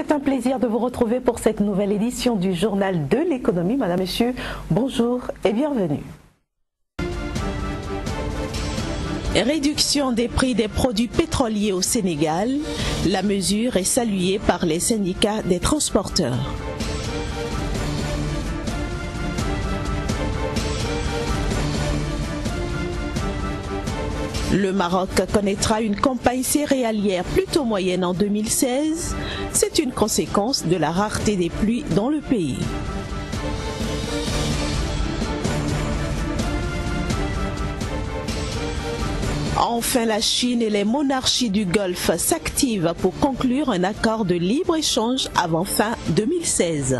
C'est un plaisir de vous retrouver pour cette nouvelle édition du Journal de l'économie. Madame, Monsieur, bonjour et bienvenue. Réduction des prix des produits pétroliers au Sénégal. La mesure est saluée par les syndicats des transporteurs. Le Maroc connaîtra une campagne céréalière plutôt moyenne en 2016. C'est une conséquence de la rareté des pluies dans le pays. Enfin, la Chine et les monarchies du Golfe s'activent pour conclure un accord de libre-échange avant fin 2016.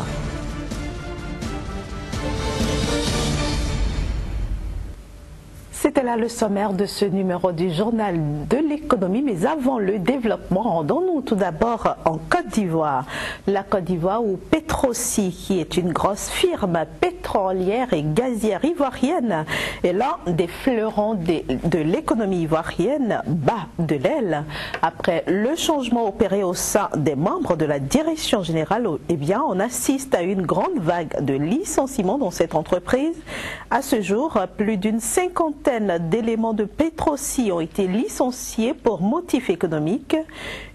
C'était là le sommaire de ce numéro du Journal de l'économie. Mais avant le développement, rendons-nous tout d'abord en Côte d'Ivoire. La Côte d'Ivoire où Petrosi, qui est une grosse firme pétrolière et gazière ivoirienne, est l'un des fleurons de l'économie ivoirienne, bat de l'aile. Après le changement opéré au sein des membres de la direction générale, eh bien, on assiste à une grande vague de licenciements dans cette entreprise. À ce jour, plus d'une cinquantaine d'éléments de Petrosi ont été licenciés pour motifs économiques,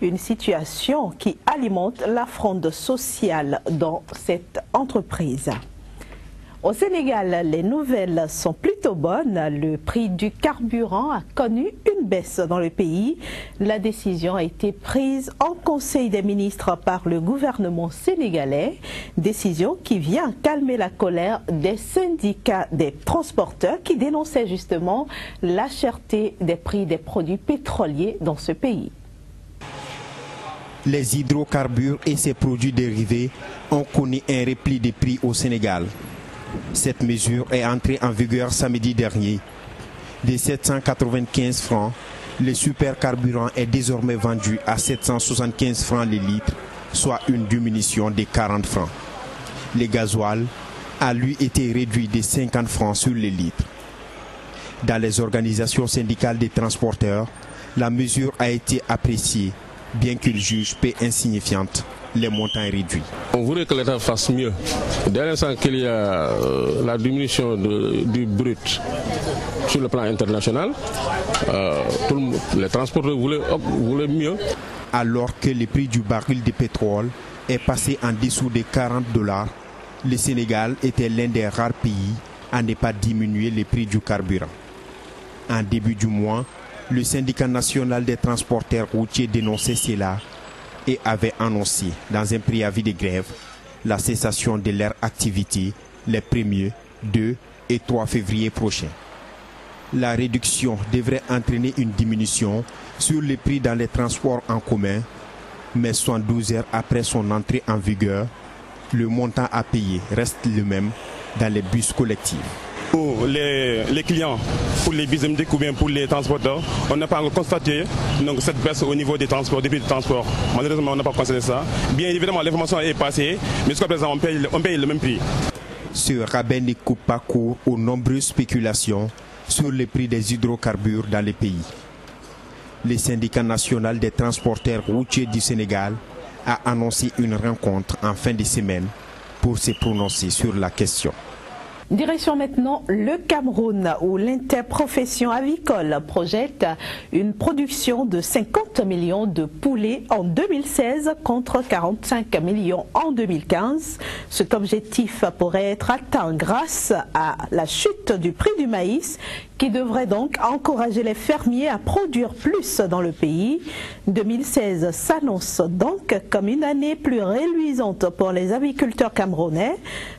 une situation qui alimente la fronde sociale dans cette entreprise. Au Sénégal, les nouvelles sont plutôt bonnes. Le prix du carburant a connu une baisse dans le pays. La décision a été prise en Conseil des ministres par le gouvernement sénégalais. Décision qui vient calmer la colère des syndicats des transporteurs qui dénonçaient justement la cherté des prix des produits pétroliers dans ce pays. Les hydrocarbures et ses produits dérivés ont connu un repli des prix au Sénégal. Cette mesure est entrée en vigueur samedi dernier. De 795 francs, le supercarburant est désormais vendu à 775 francs le litre, soit une diminution de 40 francs. Le gasoil a lui été réduit de 50 francs sur le litre. Dans les organisations syndicales des transporteurs, la mesure a été appréciée, bien qu'ils jugent peu insignifiante les montants réduits. On voudrait que l'État fasse mieux. Dès l'instant qu'il y a la diminution du brut sur le plan international, les transporteurs voulaient mieux. Alors que le prix du baril de pétrole est passé en dessous des $40, le Sénégal était l'un des rares pays à ne pas diminuer le prix du carburant. En début du mois, le syndicat national des transporteurs routiers dénonçait cela et avait annoncé dans un préavis de grève la cessation de leur activité les 1er, 2 et 3 février prochains. La réduction devrait entraîner une diminution sur les prix dans les transports en commun, mais 72 heures après son entrée en vigueur, le montant à payer reste le même dans les bus collectifs. Pour les clients, pour les business ou bien pour les transporteurs, on n'a pas encore constaté donc, cette baisse au niveau des transports, des prix de transport. Malheureusement, on n'a pas constaté ça. Bien évidemment, l'information est passée, mais jusqu'à présent, on paye le même prix. Ce rabais ne coupe pas court aux nombreuses spéculations sur les prix des hydrocarbures dans le pays. Le syndicat national des transporteurs routiers du Sénégal a annoncé une rencontre en fin de semaine pour se prononcer sur la question. Direction maintenant le Cameroun où l'interprofession avicole projette une production de 50 millions de poulets en 2016 contre 45 millions en 2015. Cet objectif pourrait être atteint grâce à la chute du prix du maïs qui devrait donc encourager les fermiers à produire plus dans le pays. 2016 s'annonce donc comme une année plus reluisante pour les aviculteurs camerounais.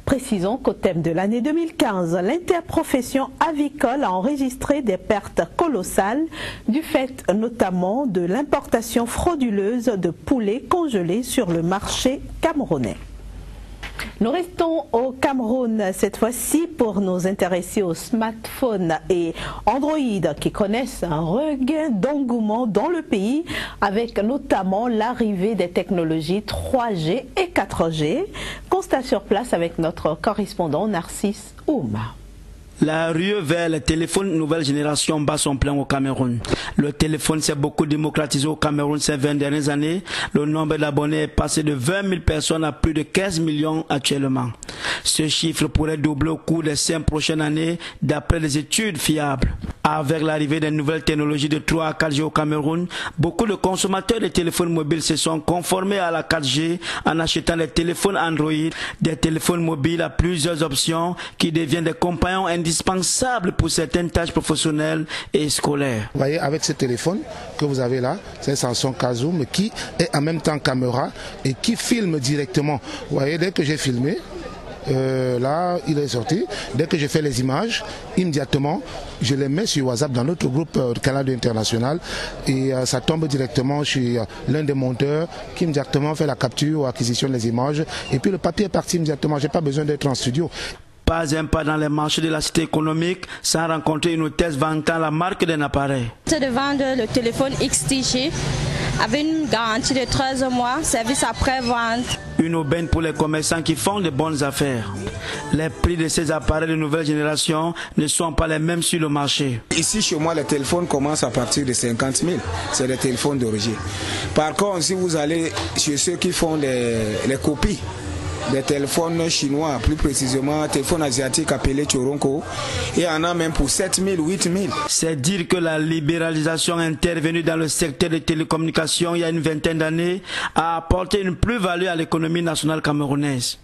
Précisons qu'au thème de l'année 2015, l'interprofession avicole a enregistré des pertes colossales du fait notamment de l'importation frauduleuse de poulets congelés sur le marché camerounais. Nous restons au Cameroun cette fois-ci pour nous intéresser aux smartphones et Android qui connaissent un regain d'engouement dans le pays avec notamment l'arrivée des technologies 3G et 4G. Constat sur place avec notre correspondant Narcisse Ouma. La rue vers le téléphone nouvelle génération bat son plein au Cameroun. Le téléphone s'est beaucoup démocratisé au Cameroun ces 20 dernières années. Le nombre d'abonnés est passé de 20 000 personnes à plus de 15 millions actuellement. Ce chiffre pourrait doubler au cours des 5 prochaines années d'après des études fiables. Avec l'arrivée des nouvelles technologies de 3 à 4G au Cameroun, beaucoup de consommateurs de téléphones mobiles se sont conformés à la 4G en achetant des téléphones Android, des téléphones mobiles à plusieurs options qui deviennent des compagnons indispensables pour certaines tâches professionnelles et scolaires. Vous voyez, avec ce téléphone que vous avez là, c'est un Samsung Kazoom qui est en même temps caméra et qui filme directement. Vous voyez, dès que j'ai filmé, là, il est sorti. Dès que je fais les images, immédiatement, je les mets sur WhatsApp dans notre groupe Canal International et ça tombe directement chez l'un des monteurs qui immédiatement fait la capture ou acquisition des images. Et puis le papier est parti immédiatement. Je n'ai pas besoin d'être en studio. Pas un pas dans les marchés de la cité économique sans rencontrer une hôtesse vantant la marque d'un appareil. C'est de vendre le téléphone XTG avec une garantie de 13 mois, service après-vente. Une aubaine pour les commerçants qui font de bonnes affaires. Les prix de ces appareils de nouvelle génération ne sont pas les mêmes sur le marché. Ici chez moi, les téléphones commencent à partir de 50 000. C'est des téléphones d'origine. Par contre, si vous allez chez ceux qui font les copies, des téléphones chinois, plus précisément téléphones asiatiques appelés Choronko, et en a même pour 7 000, 8 000. C'est dire que la libéralisation intervenue dans le secteur des télécommunications il y a une vingtaine d'années a apporté une plus-value à l'économie nationale camerounaise.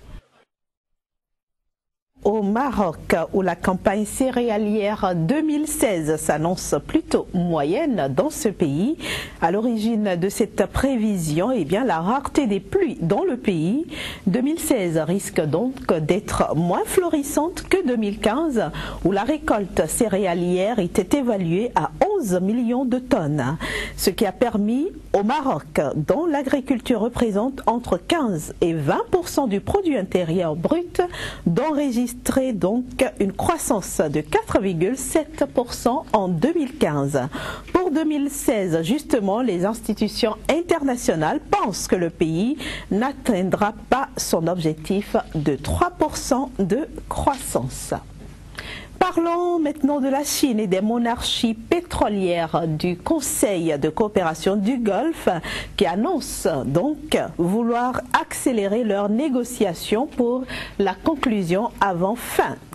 Au Maroc, où la campagne céréalière 2016 s'annonce plutôt moyenne dans ce pays. À l'origine de cette prévision, eh bien, la rareté des pluies dans le pays. 2016 risque donc d'être moins florissante que 2015, où la récolte céréalière était évaluée à 11 millions de tonnes. Ce qui a permis au Maroc, dont l'agriculture représente entre 15 et 20% du produit intérieur brut, d'enregistrer donc une croissance de 4,7% en 2015. Pour 2016, justement, les institutions internationales pensent que le pays n'atteindra pas son objectif de 3% de croissance. Parlons maintenant de la Chine et des monarchies pétrolières du Conseil de coopération du Golfe qui annoncent donc vouloir accélérer leurs négociations pour la conclusion avant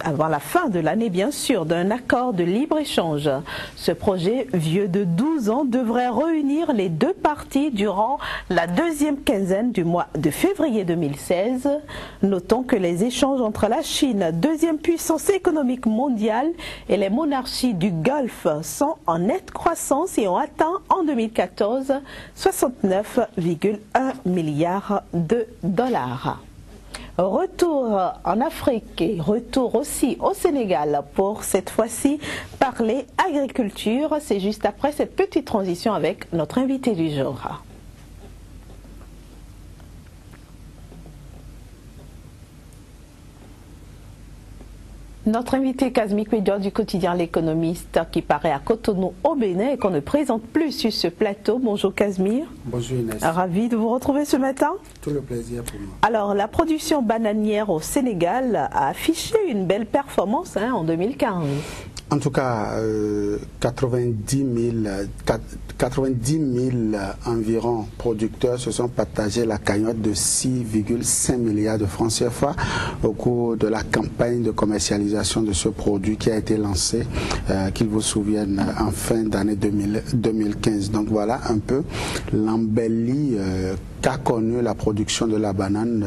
la fin de l'année bien sûr, d'un accord de libre-échange. Ce projet vieux de 12 ans devrait réunir les deux parties durant la deuxième quinzaine du mois de février 2016. Notons que les échanges entre la Chine, deuxième puissance économique mondiale, et les monarchies du Golfe sont en nette croissance et ont atteint en 2014 69,1 milliards de dollars. Retour en Afrique et retour aussi au Sénégal pour cette fois-ci parler agriculture. C'est juste après cette petite transition avec notre invité du jour. Notre invité Kazmi Kwedjo du quotidien L'Économiste qui paraît à Cotonou au Bénin et qu'on ne présente plus sur ce plateau. Bonjour Kazmir. Bonjour Inès. Ravi de vous retrouver ce matin. Tout le plaisir pour moi. Alors la production bananière au Sénégal a affiché une belle performance en 2015. En tout cas, 90 000 environ producteurs se sont partagés la cagnotte de 6,5 milliards de francs CFA au cours de la campagne de commercialisation de ce produit qui a été lancé, qu'ils vous souviennent, en fin d'année 2015. Donc voilà un peu l'embellie qu'a connu la production de la banane,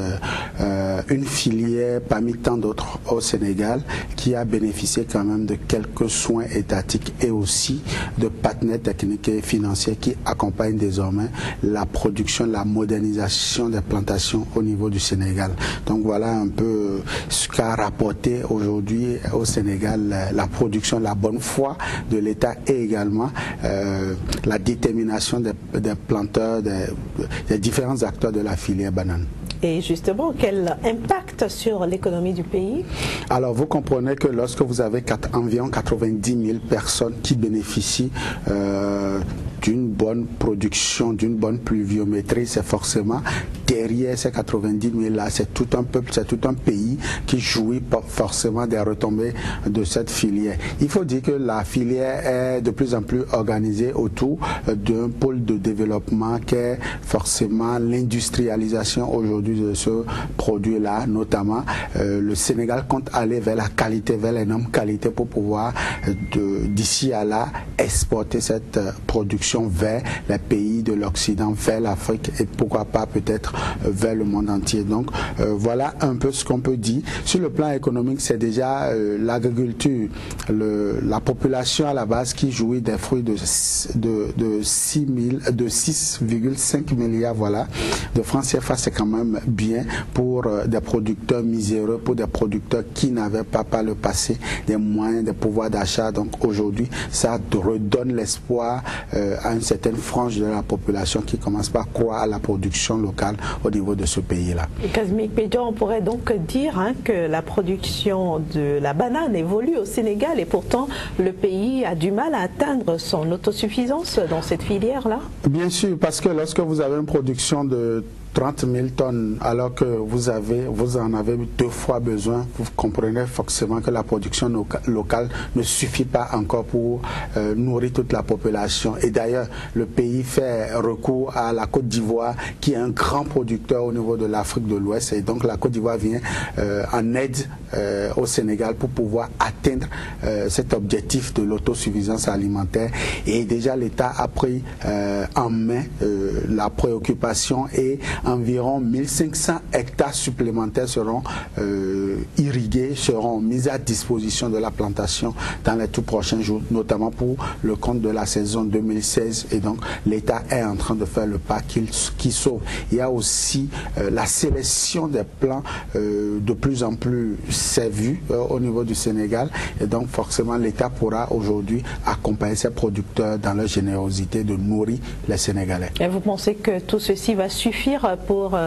une filière parmi tant d'autres au Sénégal qui a bénéficié quand même de quelques soins étatiques et aussi de partenaires techniques et financiers qui accompagnent désormais la production, la modernisation des plantations au niveau du Sénégal. Donc voilà un peu ce qu'a rapporté aujourd'hui au Sénégal la production, la bonne foi de l'État et également la détermination des planteurs, des différents acteurs de la filière banane. Et justement, quel impact sur l'économie du pays? Alors, vous comprenez que lorsque vous avez environ 90 000 personnes qui bénéficient d'une bonne production, d'une bonne pluviométrie, c'est forcément derrière ces 90 000 là, c'est tout un peuple, c'est tout un pays qui jouit forcément des retombées de cette filière. Il faut dire que la filière est de plus en plus organisée autour d'un pôle de développement qui est forcément l'industrialisation aujourd'hui de ce produit-là, notamment le Sénégal compte aller vers la qualité, vers les normes qualité pour pouvoir d'ici à là exporter cette production vers les pays de l'Occident, vers l'Afrique et pourquoi pas peut-être vers le monde entier. Donc voilà un peu ce qu'on peut dire. Sur le plan économique, c'est déjà l'agriculture, la population à la base qui jouit des fruits de 6,5 milliards voilà, de francs CFA, c'est quand même bien pour des producteurs miséreux, pour des producteurs qui n'avaient pas par le passé des moyens de pouvoir d'achat. Donc aujourd'hui, ça redonne l'espoir à une certaine frange de la population qui commence par croire à la production locale au niveau de ce pays-là. Kazmik Bédian, on pourrait donc dire que la production de la banane évolue au Sénégal et pourtant le pays a du mal à atteindre son autosuffisance dans cette filière-là? Bien sûr, parce que lorsque vous avez une production de 30 000 tonnes alors que vous en avez 2 fois besoin, vous comprenez forcément que la production locale ne suffit pas encore pour nourrir toute la population. Et d'ailleurs, le pays fait recours à la Côte d'Ivoire qui est un grand producteur au niveau de l'Afrique de l'Ouest. Et donc la Côte d'Ivoire vient en aide au Sénégal pour pouvoir atteindre cet objectif de l'autosuffisance alimentaire. Et déjà l'État a pris en main la préoccupation et environ 1500 hectares supplémentaires seront irrigués, seront mis à disposition de la plantation dans les tout prochains jours, notamment pour le compte de la saison 2016. Et donc l'État est en train de faire le pas qui sauve. Il y a aussi la sélection des plants de plus en plus sévus au niveau du Sénégal. Et donc forcément l'État pourra aujourd'hui accompagner ses producteurs dans leur générosité de nourrir les Sénégalais. Et vous pensez que tout ceci va suffire pour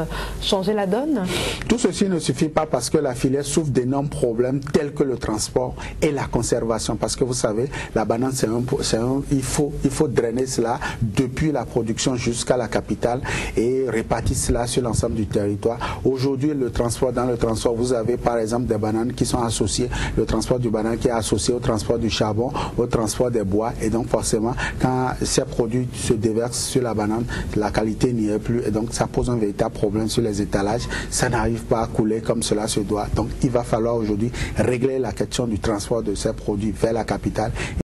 changer la donne? Tout ceci ne suffit pas parce que la filière souffre d'énormes problèmes tels que le transport et la conservation. Parce que vous savez, la banane, il faut drainer cela depuis la production jusqu'à la capitale et répartir cela sur l'ensemble du territoire. Aujourd'hui, dans le transport, vous avez par exemple des bananes qui sont associées, le transport du banane qui est associé au transport du charbon, au transport des bois. Et donc forcément, quand ces produits se déversent sur la banane, la qualité n'y est plus. Et donc ça pose un véritable problème sur les étalages. Ça n'arrive pas à couler comme cela se doit. Donc il va falloir aujourd'hui régler la question du transport de ces produits vers la capitale.